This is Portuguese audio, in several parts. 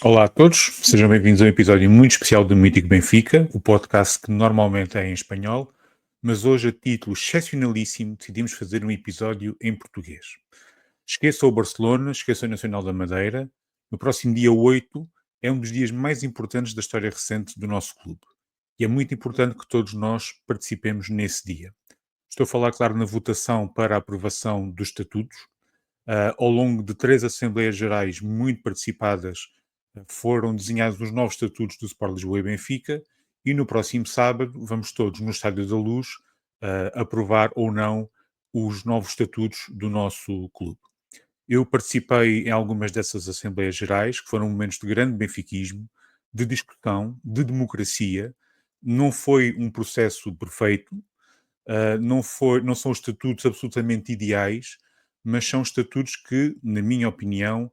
Olá a todos, sejam bem-vindos a um episódio muito especial do Mítico Benfica, o podcast que normalmente é em espanhol, mas hoje, a título excepcionalíssimo, decidimos fazer um episódio em português. Esqueça o Barcelona, esqueça o Nacional da Madeira. No próximo dia 8 é um dos dias mais importantes da história recente do nosso clube. E é muito importante que todos nós participemos nesse dia. Estou a falar, claro, na votação para a aprovação dos estatutos, ao longo de três Assembleias Gerais muito participadas, foram desenhados os novos estatutos do Sport Lisboa e Benfica e no próximo sábado vamos todos no Estádio da Luz aprovar ou não os novos estatutos do nosso clube. Eu participei em algumas dessas Assembleias Gerais, que foram momentos de grande benfiquismo, de discussão, de democracia. Não foi um processo perfeito, não são estatutos absolutamente ideais, mas são estatutos que, na minha opinião,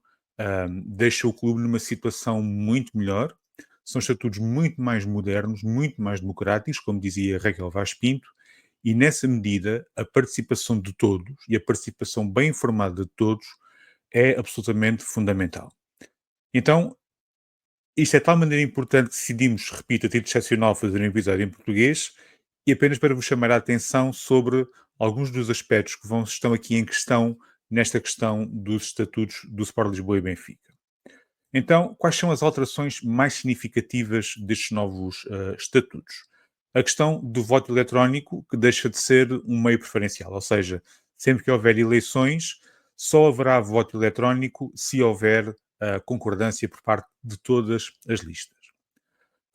deixam o clube numa situação muito melhor. São estatutos muito mais modernos, muito mais democráticos, como dizia Raquel Vaz Pinto, e nessa medida a participação de todos e a participação bem informada de todos é absolutamente fundamental. Então, isto é de tal maneira importante que decidimos, repito, a título excepcional, fazer um episódio em português e apenas para vos chamar a atenção sobre alguns dos aspectos que estão aqui em questão nesta questão dos estatutos do Sport Lisboa e Benfica. Então, quais são as alterações mais significativas destes novos estatutos? A questão do voto eletrónico, que deixa de ser um meio preferencial, ou seja, sempre que houver eleições, só haverá voto eletrónico se houver concordância por parte de todas as listas.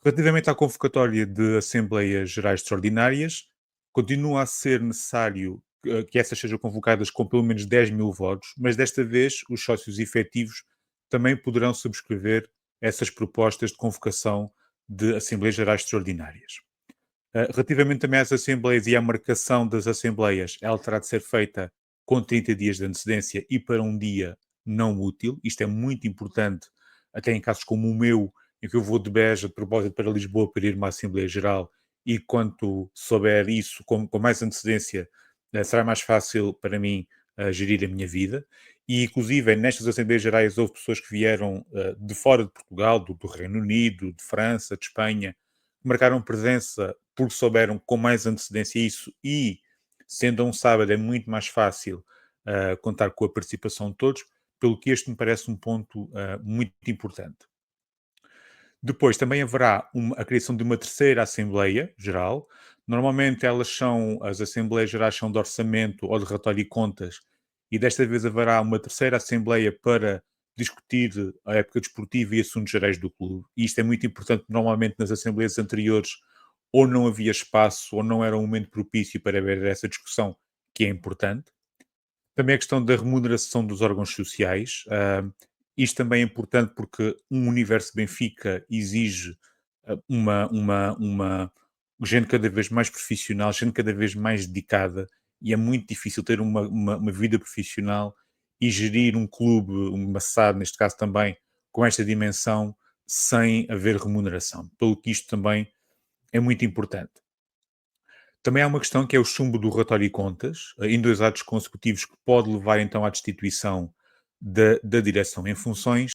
Relativamente à convocatória de Assembleias Gerais Extraordinárias, continua a ser necessário que essas sejam convocadas com pelo menos 10 mil votos, mas desta vez os sócios efetivos também poderão subscrever essas propostas de convocação de Assembleias Gerais Extraordinárias. Relativamente também às Assembleias e à marcação das Assembleias, ela terá de ser feita com 30 dias de antecedência e para um dia não útil. Isto é muito importante, até em casos como o meu, em que eu vou de Beja de propósito para Lisboa para ir a uma Assembleia Geral e quanto souber isso com mais antecedência, será mais fácil para mim gerir a minha vida. E, inclusive, nestas Assembleias Gerais houve pessoas que vieram de fora de Portugal, do Reino Unido, de França, de Espanha, que marcaram presença porque souberam com mais antecedência isso e, sendo a um sábado, é muito mais fácil contar com a participação de todos, pelo que este me parece um ponto muito importante. Depois também haverá a criação de uma terceira Assembleia Geral. Normalmente as Assembleias Gerais são de Orçamento ou de Relatório e Contas, e desta vez haverá uma terceira Assembleia para discutir a época desportiva e assuntos gerais do clube. E isto é muito importante, normalmente nas Assembleias anteriores ou não havia espaço ou não era um momento propício para haver essa discussão, que é importante. Também a questão da remuneração dos órgãos sociais. Isto também é importante porque um universo Benfica exige uma gente cada vez mais profissional, gente cada vez mais dedicada, e é muito difícil ter uma vida profissional e gerir um clube, uma SAD neste caso também, com esta dimensão, sem haver remuneração. Pelo que isto também é muito importante. Também há uma questão que é o chumbo do relatório e contas, em 2 atos consecutivos, que pode levar então à destituição da direção em funções.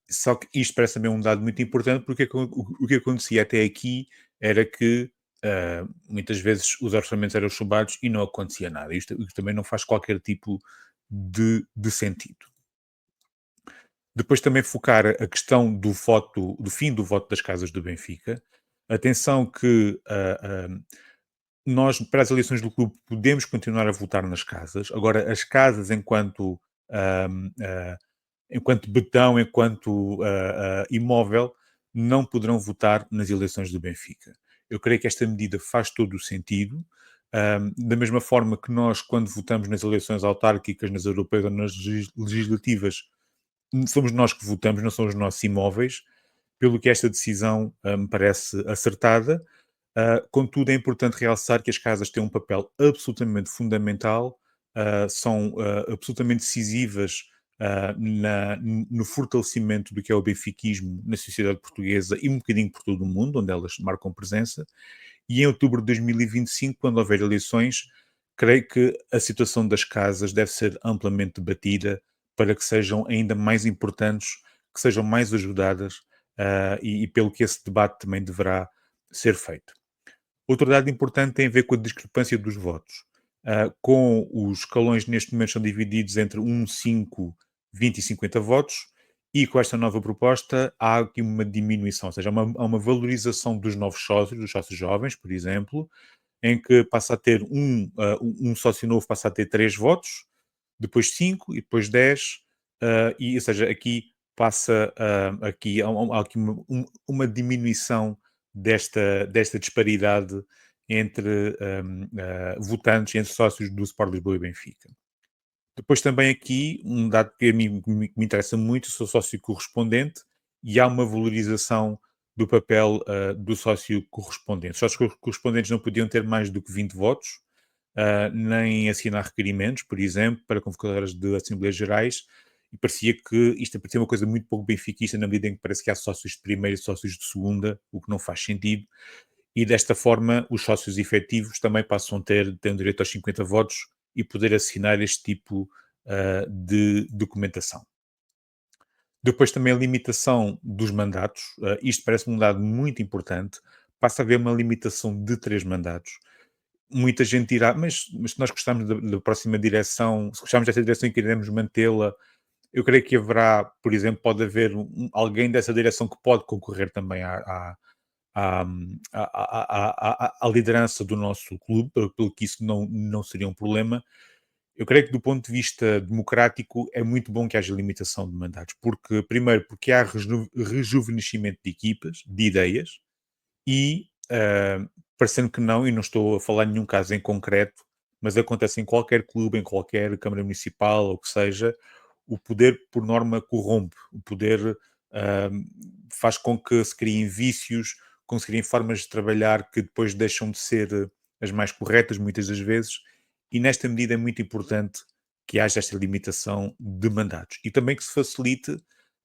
Só que isto parece também um dado muito importante, porque o que acontecia até aqui era que muitas vezes os orçamentos eram chumbados e não acontecia nada. Isto também não faz qualquer tipo de sentido. Depois também focar a questão do fim do voto das casas do Benfica. Atenção que nós, para as eleições do clube, podemos continuar a votar nas casas. Agora, as casas, ahm, ah, enquanto betão, enquanto imóvel, não poderão votar nas eleições do Benfica. Eu creio que esta medida faz todo o sentido. Da mesma forma que nós, quando votamos nas eleições autárquicas, nas europeias ou nas legislativas, somos nós que votamos, não são os nossos imóveis, pelo que esta decisão me parece acertada. Contudo, é importante realçar que as casas têm um papel absolutamente fundamental, são absolutamente decisivas no fortalecimento do que é o benfiquismo na sociedade portuguesa e um bocadinho por todo o mundo, onde elas marcam presença. E em outubro de 2025, quando houver eleições, creio que a situação das casas deve ser amplamente debatida para que sejam ainda mais importantes que sejam mais ajudadas e pelo que esse debate também deverá ser feito. Outro dado importante tem a ver com a discrepância dos votos. Com os escalões neste momento são divididos entre 1, 5, 20 e 50 votos, e com esta nova proposta há aqui uma diminuição, ou seja, há uma valorização dos novos sócios, dos sócios jovens, por exemplo, em que passa a ter um sócio novo passa a ter 3 votos, depois 5 e depois 10, ou seja, aqui passa, há aqui uma diminuição desta disparidade entre votantes, entre sócios do Sport Lisboa e Benfica. Depois também aqui, um dado que a mim me interessa muito, sou sócio correspondente e há uma valorização do papel do sócio correspondente. Os sócios correspondentes não podiam ter mais do que 20 votos, nem assinar requerimentos, por exemplo, para convocatórias de Assembleias Gerais, e parecia que isto parecia uma coisa muito pouco benfiquista, na medida em que parece que há sócios de primeira e sócios de segunda, o que não faz sentido, e desta forma os sócios efetivos também passam a ter direito aos 50 votos e poder assinar este tipo de documentação. Depois também a limitação dos mandatos, isto parece-me um dado muito importante, passa a haver uma limitação de 3 mandatos. Muita gente dirá, mas se nós gostamos da próxima direção, se gostamos desta direção e queremos mantê-la, eu creio que haverá, por exemplo, pode haver alguém dessa direção que pode concorrer também à, à liderança do nosso clube, pelo que isso não seria um problema. Eu creio que do ponto de vista democrático é muito bom que haja limitação de mandatos, porque, primeiro, porque há rejuvenescimento de equipas, de ideias, e parecendo que não, e não estou a falar em nenhum caso em concreto, mas acontece em qualquer clube, em qualquer Câmara Municipal, ou o que seja, o poder, por norma, corrompe. O poder faz com que se criem vícios, com que se criem formas de trabalhar que depois deixam de ser as mais corretas, muitas das vezes, e nesta medida é muito importante que haja esta limitação de mandatos. E também que se facilite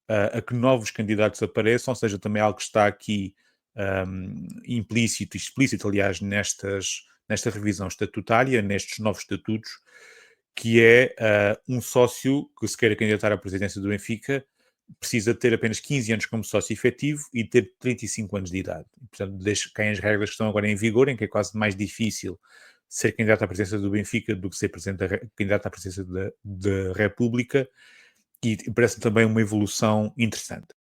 a que novos candidatos apareçam, ou seja, também algo que está aqui implícito e explícito, aliás, nesta revisão estatutária, nestes novos estatutos, que é um sócio que se queira candidatar à presidência do Benfica precisa ter apenas 15 anos como sócio efetivo e ter 35 anos de idade. Portanto, caem as regras que estão agora em vigor, em que é quase mais difícil ser candidato à presidência do Benfica do que ser candidato à presidência da República, e parece também uma evolução interessante.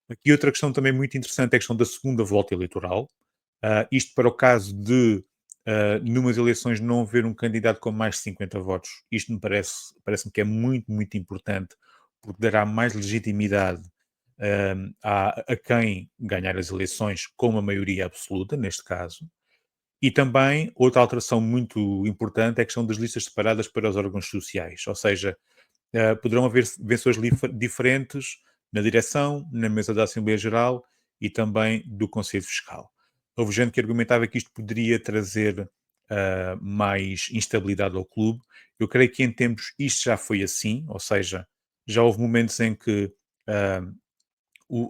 Aqui outra questão também muito interessante é a questão da segunda volta eleitoral. Isto para o caso de, numas eleições, não haver um candidato com mais de 50 votos. Isto parece-me que é muito, muito importante, porque dará mais legitimidade a quem ganhar as eleições com uma maioria absoluta, neste caso. E também, outra alteração muito importante é a questão das listas separadas para os órgãos sociais, ou seja, poderão haver versões diferentes na direção, na mesa da Assembleia Geral e também do Conselho Fiscal. Houve gente que argumentava que isto poderia trazer mais instabilidade ao clube. Eu creio que em tempos isto já foi assim, ou seja, já houve momentos em que uh,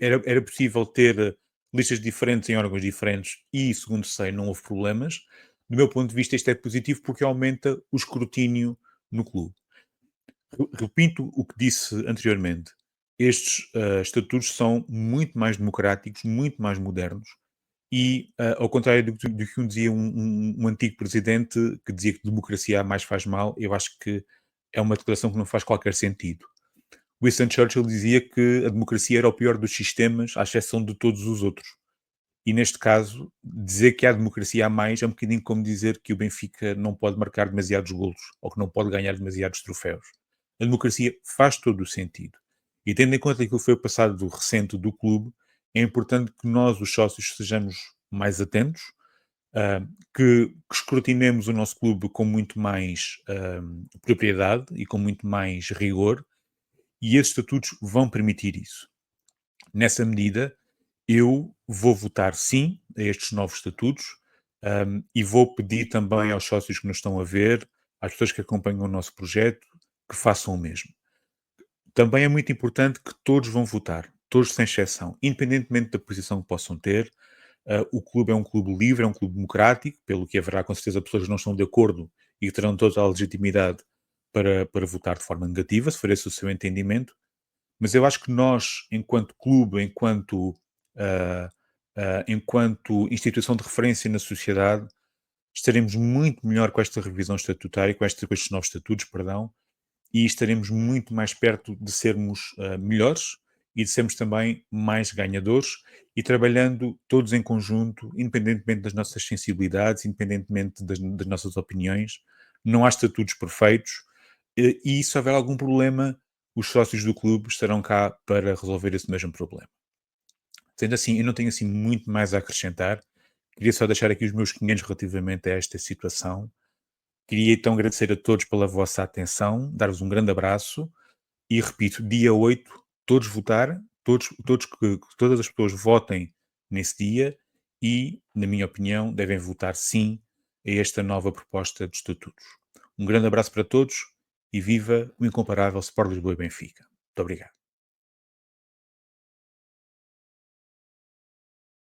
era possível ter listas diferentes em órgãos diferentes e, segundo sei, não houve problemas. Do meu ponto de vista, isto é positivo porque aumenta o escrutínio no clube. Repito o que disse anteriormente. Estes estatutos são muito mais democráticos, muito mais modernos e, ao contrário do que dizia um antigo presidente que dizia que democracia mais faz mal, eu acho que é uma declaração que não faz qualquer sentido. Winston Churchill dizia que a democracia era o pior dos sistemas, à exceção de todos os outros. E neste caso, dizer que há democracia a mais é um bocadinho como dizer que o Benfica não pode marcar demasiados golos ou que não pode ganhar demasiados troféus. A democracia faz todo o sentido. E tendo em conta aquilo que foi o passado recente do clube, é importante que nós, os sócios, sejamos mais atentos, que escrutinemos o nosso clube com muito mais propriedade e com muito mais rigor, e esses estatutos vão permitir isso. Nessa medida, eu vou votar sim a estes novos estatutos, e vou pedir também aos sócios que nos estão a ver, às pessoas que acompanham o nosso projeto, que façam o mesmo. Também é muito importante que todos vão votar, todos sem exceção, independentemente da posição que possam ter. O clube é um clube livre, é um clube democrático, pelo que haverá com certeza pessoas que não estão de acordo e que terão toda a legitimidade para votar de forma negativa, se for esse o seu entendimento. Mas eu acho que nós, enquanto clube, enquanto instituição de referência na sociedade, estaremos muito melhor com esta revisão estatutária, com estes novos estatutos, perdão, e estaremos muito mais perto de sermos melhores e de sermos também mais ganhadores e trabalhando todos em conjunto, independentemente das nossas sensibilidades, independentemente das nossas opiniões. Não há estatutos perfeitos e se houver algum problema, os sócios do clube estarão cá para resolver esse mesmo problema. Sendo assim, eu não tenho assim muito mais a acrescentar. Queria só deixar aqui os meus 500 relativamente a esta situação. Queria então agradecer a todos pela vossa atenção, dar-vos um grande abraço e repito, dia 8 todos votar, todas as pessoas votem nesse dia e, na minha opinião, devem votar sim a esta nova proposta de estatutos. Um grande abraço para todos e viva o incomparável Sport Lisboa e Benfica. Muito obrigado.